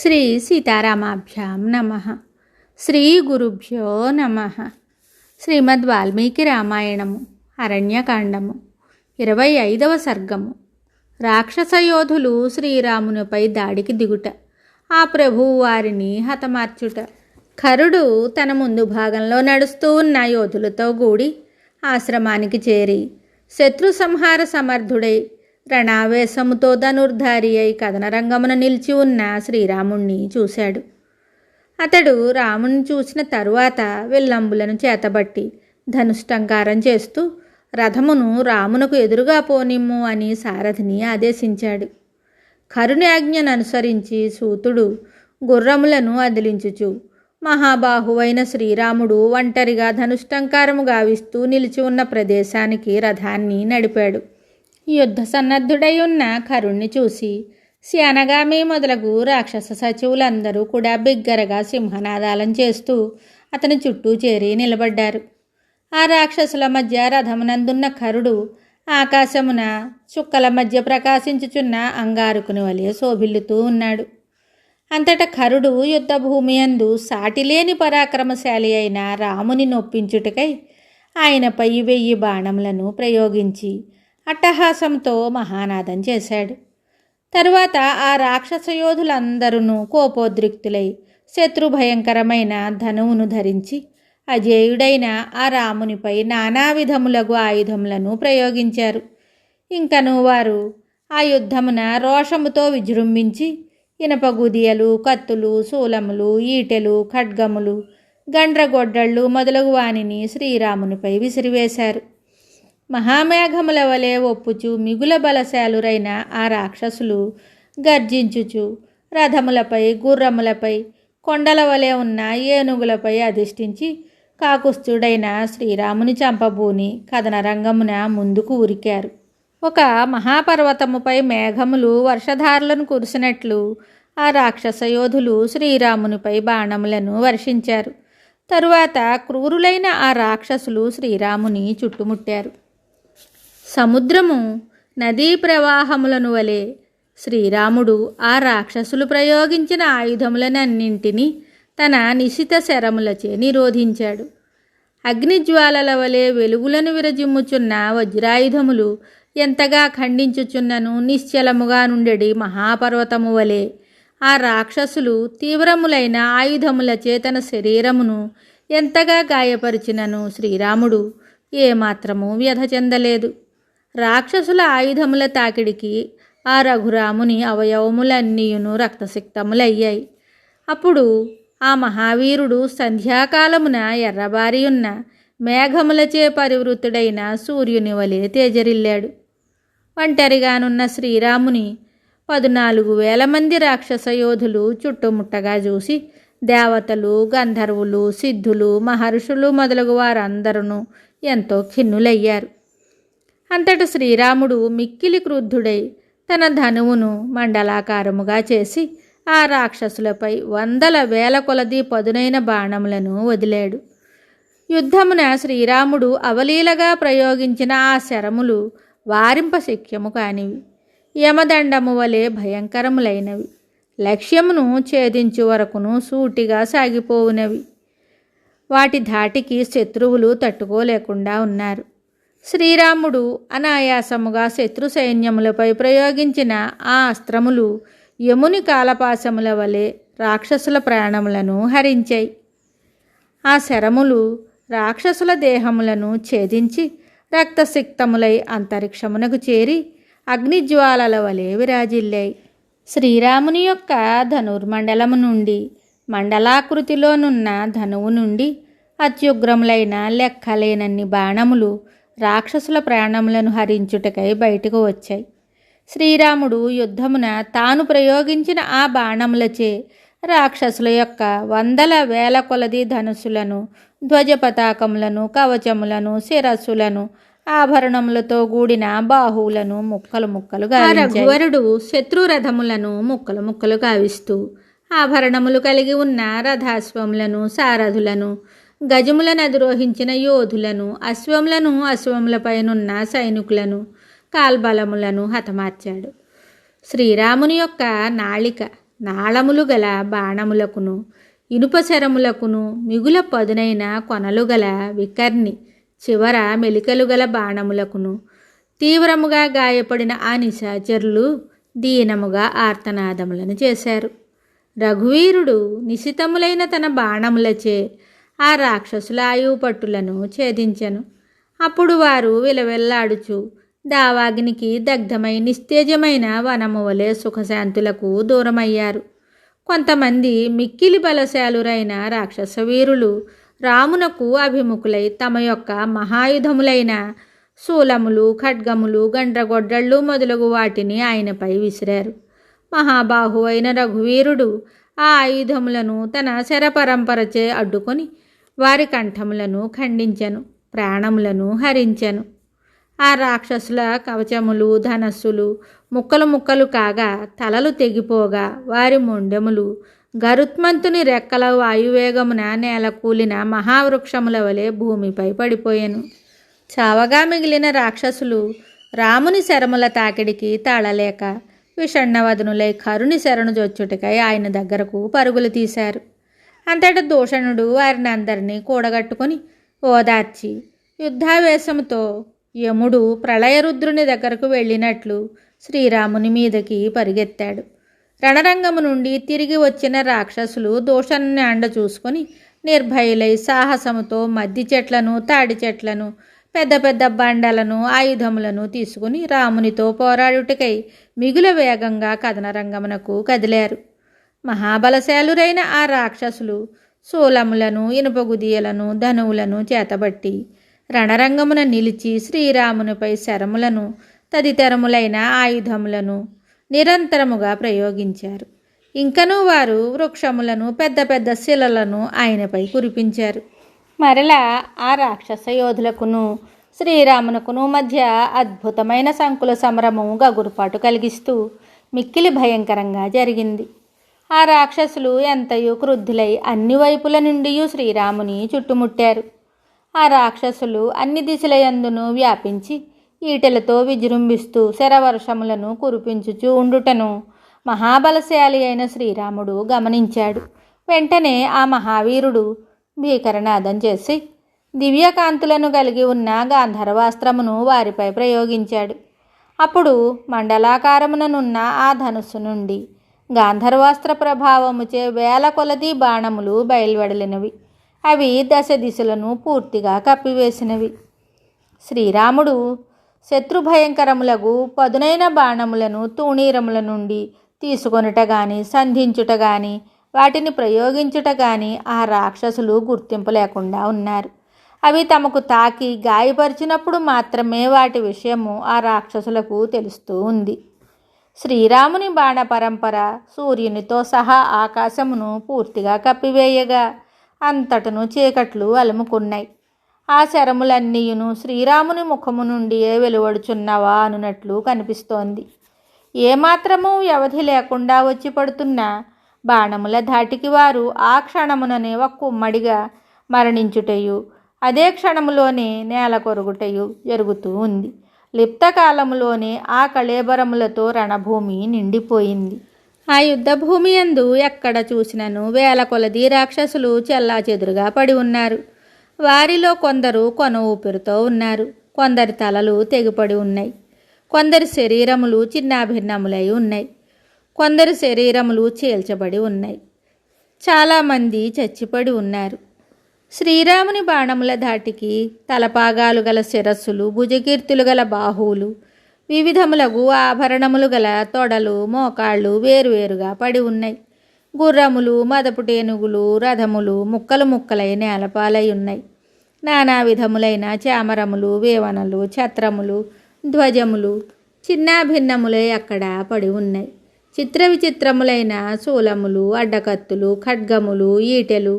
శ్రీ సీతారామాభ్యాం నమః. శ్రీ గురుభ్యో నమః. శ్రీమద్ వాల్మీకి రామాయణము అరణ్యకాండము 25వ సర్గము. రాక్షసయోధులు శ్రీరామునిపై దాడికి దిగుట, ఆ ప్రభువు వారిని హతమార్చుట. ఖరుడు తన ముందు భాగంలో నడుస్తూ ఉన్న యోధులతో కూడి ఆశ్రమానికి చేరి శత్రు సంహార సమర్థుడై రణావేశముతో ధనుర్ధారి అయి కథనరంగమున నిలిచి ఉన్న శ్రీరాముణ్ణి చూశాడు. అతడు రాముని చూసిన తరువాత విల్లంబులను చేతబట్టి ధనుష్టంకారం చేస్తూ రథమును రామునకు ఎదురుగా పోనిమ్ము అని సారథిని ఆదేశించాడు. ఖరుని ఆజ్ఞను అనుసరించి సూతుడు గుర్రములను అదిలించుచు మహాబాహువైన శ్రీరాముడు ఒంటరిగా ధనుష్టంకారము గావిస్తూ నిలిచి ఉన్న ప్రదేశానికి రథాన్ని నడిపాడు. యుద్ధ సన్నద్ధుడై ఉన్న ఖరుణ్ణి చూసి శ్యానగామి మొదలగు రాక్షస సచివులందరూ కూడా బిగ్గరగా సింహనాదాలం చేస్తూ అతని చుట్టూ చేరి నిలబడ్డారు. ఆ రాక్షసుల మధ్య రథమునందున్న ఖరుడు ఆకాశమున చుక్కల మధ్య ప్రకాశించుచున్న అంగారుకుని వలె శోభిల్లుతూ ఉన్నాడు. అంతటా ఖరుడు యుద్ధభూమి యందు సాటిలేని పరాక్రమశాలి అయిన రాముని నొప్పించుటకై ఆయనపై 1000 బాణములను ప్రయోగించి అట్టహాసంతో మహానాదం చేశాడు. తరువాత ఆ రాక్షస యోధులందరూ కోపోద్రిక్తులై శత్రుభయంకరమైన ధనువును ధరించి అజేయుడైన ఆ రామునిపై నానా విధములగు ఆయుధములను ప్రయోగించారు. ఇంకను వారు ఆ యుద్ధమున రోషముతో విజృంభించి ఇనపగుదియలు, కత్తులు, శూలములు, ఈటెలు, ఖడ్గములు, గండ్రగొడ్డళ్ళు మొదలగు వానిని శ్రీరామునిపై విసిరివేశారు. మహామేఘముల వలె ఒప్పుచు మిగుల బలశాలురైన ఆ రాక్షసులు గర్జించుచు రథములపై, గుర్రములపై, కొండల వలె ఉన్న ఏనుగులపై అధిష్ఠించి కాకుస్థుడైన శ్రీరాముని చంపబూని కథనరంగమున ముందుకు ఉరికారు. ఒక మహాపర్వతముపై మేఘములు వర్షధారలను కురిసినట్లు ఆ రాక్షస యోధులు శ్రీరామునిపై బాణములను వర్షించారు. తరువాత క్రూరులైన ఆ రాక్షసులు శ్రీరాముని చుట్టుముట్టారు. సముద్రము నదీ ప్రవాహములను వలె శ్రీరాముడు ఆ రాక్షసులు ప్రయోగించిన ఆయుధములనన్నింటినీ తన నిశిత శరములచే నిరోధించాడు. అగ్నిజ్వాలల వలె వెలుగులను విరజిమ్ముచున్న వజ్రాయుధములు ఎంతగా ఖండించుచున్నను నిశ్చలముగా నుండెడి మహాపర్వతము వలె ఆ రాక్షసులు తీవ్రములైన ఆయుధములచే తన శరీరమును ఎంతగా గాయపరిచినను శ్రీరాముడు ఏమాత్రము వ్యధ చెందలేదు. రాక్షసుల ఆయుధముల తాకిడికి ఆ రఘురాముని అవయవములన్నీయును రక్తసిక్తములయ్యాయి. అప్పుడు ఆ మహావీరుడు సంధ్యాకాలమున ఎర్రబారియున్న మేఘములచే పరివృతుడైన సూర్యుని వలె తేజరిల్లాడు. ఒంటరిగానున్న శ్రీరాముని 14,000 మంది రాక్షస యోధులు చుట్టుముట్టగా చూసి దేవతలు, గంధర్వులు, సిద్ధులు, మహర్షులు మొదలగు వారందరూ ఎంతో ఖిన్నులయ్యారు. అంతట శ్రీరాముడు మిక్కిలి క్రుద్ధుడై తన ధనువును మండలాకారముగా చేసి ఆ రాక్షసులపై 100,000 కొలది పదునైన బాణములను వదిలాడు. యుద్ధమున శ్రీరాముడు అవలీలగా ప్రయోగించిన ఆ శరములు వారింపశక్యము కానివి, యమదండము వలె భయంకరములైనవి, లక్ష్యమును ఛేదించు వరకును సూటిగా సాగిపోవునవి. వాటి ధాటికి శత్రువులు తట్టుకోలేకుండా ఉన్నారు. శ్రీరాముడు అనాయాసముగా శత్రు సైన్యములపై ప్రయోగించిన ఆ అస్త్రములు యముని కాలపాశముల వలె రాక్షసుల ప్రాణములను హరించాయి. ఆ శరములు రాక్షసుల దేహములను ఛేదించి రక్తసిక్తములై అంతరిక్షమునకు చేరి అగ్నిజ్వాలల వలె విరాజిల్లాయి. శ్రీరాముని యొక్క ధనుర్మండలము నుండి, మండలాకృతిలోనున్న ధనువు నుండి అత్యుగ్రములైన లెక్కలేనన్ని బాణములు రాక్షసుల ప్రాణములను హరించుటకై బయటకు వచ్చాయి. శ్రీరాముడు యుద్ధమున తాను ప్రయోగించిన ఆ బాణములచే రాక్షసుల యొక్క 100,000 కొలది ధనుసులను, ధ్వజపతాకములను, కవచములను, శిరస్సులను, ఆభరణములతో కూడిన బాహువులను ముక్కలు ముక్కలుగా రఘువరుడు శత్రురథములను ముక్కలు ముక్కలు గావిస్తూ ఆభరణములు కలిగి ఉన్న రథాశ్వములను, సారథులను, గజములను అధిరోహించిన యోధులను, అశ్వములను, అశ్వములపైనున్న సైనికులను, కాల్బలములను హతమార్చాడు. శ్రీరాముని యొక్క నాళిక నాళములు గల బాణములకును ఇనుప శరములకును మిగుల పదునైన కొనలు గల వికర్ణి చివర మెలికలు గల బాణములకును తీవ్రముగా గాయపడిన ఆ నిశాచరులు దీనముగా ఆర్తనాదములను చేశారు. రఘువీరుడు నిశితములైన తన బాణములచే ఆ రాక్షసుల ఆయువు పట్టులను ఛేదించెను. అప్పుడు వారు విలవెల్లాడుచు దావాగ్నికి దగ్ధమై నిస్తేజమైన వనము వలె సుఖశాంతులకు దూరమయ్యారు. కొంతమంది మిక్కిలి బలశాలురైన రాక్షస వీరులు రామునకు అభిముఖులై తమ యొక్క మహాయుధములైన శూలములు, ఖడ్గములు, గండ్రగొడ్డళ్ళు మొదలగు వాటిని ఆయనపై విసిరారు. మహాబాహు అయిన రఘువీరుడు ఆ ఆయుధములను తన శరపరంపరచే అడ్డుకొని వారి కంఠములను ఖండించెను, ప్రాణములను హరించెను. ఆ రాక్షసుల కవచములు, ధనస్సులు ముక్కలు ముక్కలు కాగా తలలు తెగిపోగా వారి మొండెములు గరుత్మంతుని రెక్కల వాయువేగమున నేల కూలిన మహావృక్షముల వలె భూమిపై పడిపోయెను. చావగా మిగిలిన రాక్షసులు రాముని శరముల తాకిడికి తాళలేక విషణ్ణవదనులై కరుని శరణు జొచ్చుటకై ఆయన దగ్గరకు పరుగులు తీశారు. అంతటా దూషణుడు వారిని అందరినీ కూడగట్టుకొని ఓదార్చి యుద్ధావేశముతో యముడు ప్రళయరుద్రుని దగ్గరకు వెళ్ళినట్లు శ్రీరాముని మీదకి పరిగెత్తాడు. రణరంగము నుండి తిరిగి వచ్చిన రాక్షసులు దూషణుని అండ చూసుకొని నిర్భయులై సాహసముతో మద్ది చెట్లను, తాడి చెట్లను, పెద్ద పెద్ద బండలను, ఆయుధములను తీసుకుని రామునితో పోరాడుటకై మిగుల వేగంగా కథనరంగమునకు కదిలారు. మహాబలశాలురైన ఆ రాక్షసులు శూలములను, ఇనుపగుదియలను, ధనువులను చేతబట్టి రణరంగమున నిలిచి శ్రీరామునిపై శరములను తదితరములైన ఆయుధములను నిరంతరముగా ప్రయోగించారు. ఇంకనూ వారు వృక్షములను, పెద్ద పెద్ద శిలలను ఆయనపై కురిపించారు. మరలా ఆ రాక్షస యోధులకును శ్రీరామునకును మధ్య అద్భుతమైన సంకుల సమరము గగురుపాటు కలిగిస్తూ మిక్కిలి భయంకరంగా జరిగింది. ఆ రాక్షసులు ఎంతయో క్రుద్ధులై అన్ని వైపుల నుండి శ్రీరాముని చుట్టుముట్టారు. ఆ రాక్షసులు అన్ని దిశలయందును వ్యాపించి ఈటెలతో విజృంభిస్తూ శరవర్షములను కురిపించుచూ ఉండుటను మహాబలశాలి అయిన శ్రీరాముడు గమనించాడు. వెంటనే ఆ మహావీరుడు భీకరనాదం చేసి దివ్యకాంతులను కలిగి ఉన్న గాంధర్వాస్త్రమును వారిపై ప్రయోగించాడు. అప్పుడు మండలాకారముననున్న ఆ ధనుస్సు నుండి గాంధర్వాస్త్ర ప్రభావముచే వేల కొలది బాణములు బయలువెడలినవి. అవి దశ దిశలను పూర్తిగా కప్పివేసినవి. శ్రీరాముడు శత్రుభయంకరములకు పదునైన బాణములను తూణీరముల నుండి తీసుకొనుట గాని, సంధించుట గాని, వాటిని ప్రయోగించుట గాని ఆ రాక్షసులు గుర్తింపు లేకుండా ఉన్నారు. అవి తమకు తాకి గాయపరిచినప్పుడు మాత్రమే వాటి విషయము ఆ రాక్షసులకు తెలుస్తూ ఉంది. శ్రీరాముని బాణ పరంపర సూర్యునితో సహా ఆకాశమును పూర్తిగా కప్పివేయగా అంతటను చీకట్లు అలుముకున్నాయి. ఆ శరములన్నీయును శ్రీరాముని ముఖము నుండియే వెలువడుచున్నవా అనున్నట్లు కనిపిస్తోంది. ఏమాత్రము వ్యవధి లేకుండా వచ్చి పడుతున్న బాణముల ధాటికి వారు ఆ క్షణముననే ఒక్కుమ్మడిగా మరణించుటయు, అదే క్షణములోనే నేల కొరుగుటయు జరుగుతూ ఉంది. లిప్తకాలములోనే ఆ కళేబరములతో రణభూమి నిండిపోయింది. ఆ యుద్ధభూమి యందు ఎక్కడ చూసినను వేల కొలది రాక్షసులు చెల్లాచెదురుగా పడి ఉన్నారు. వారిలో కొందరు కొన ఊపిరితో ఉన్నారు, కొందరి తలలు తెగిపడి ఉన్నాయి, కొందరి శరీరములు చిన్నాభిన్నములై ఉన్నాయి, కొందరి శరీరములు చీల్చబడి ఉన్నాయి, చాలామంది చచ్చిపడి ఉన్నారు. శ్రీరాముని బాణముల ధాటికి తలపాగాలు గల శిరస్సులు, భుజకీర్తులు గల బాహువులు, వివిధములగు ఆభరణములు గల తొడలు, మోకాళ్ళు వేరువేరుగా పడి ఉన్నాయి. గుర్రములు, మదపుటేనుగులు, రథములు ముక్కలు ముక్కలై నేలపాలై ఉన్నాయి. నానా విధములైన చామరములు, వేవనలు, ఛత్రములు, ధ్వజములు చిన్నాభిన్నములై అక్కడ పడి ఉన్నాయి. చిత్ర విచిత్రములైన శూలములు, అడ్డకత్తులు, ఖడ్గములు, ఈటెలు,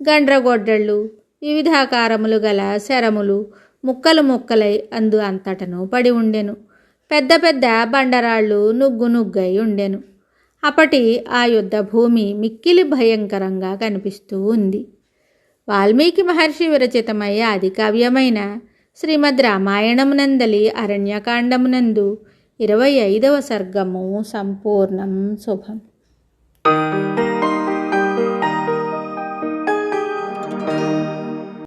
గండ్రగొడ్డళ్ళు, వివిధాకారములు గల శరములు ముక్కలు ముక్కలై అందు అంతటను పడి ఉండెను. పెద్ద పెద్ద బండరాళ్ళు నుగ్గు నుగ్గై ఉండెను. అప్పటి ఆ యుద్ధ భూమి మిక్కిలి భయంకరంగా కనిపిస్తూ ఉంది. వాల్మీకి మహర్షి విరచితమయ్యే ఆది కావ్యమైన శ్రీమద్ రామాయణమునందలి అరణ్యకాండమునందు 25వ సర్గము సంపూర్ణం. శుభం.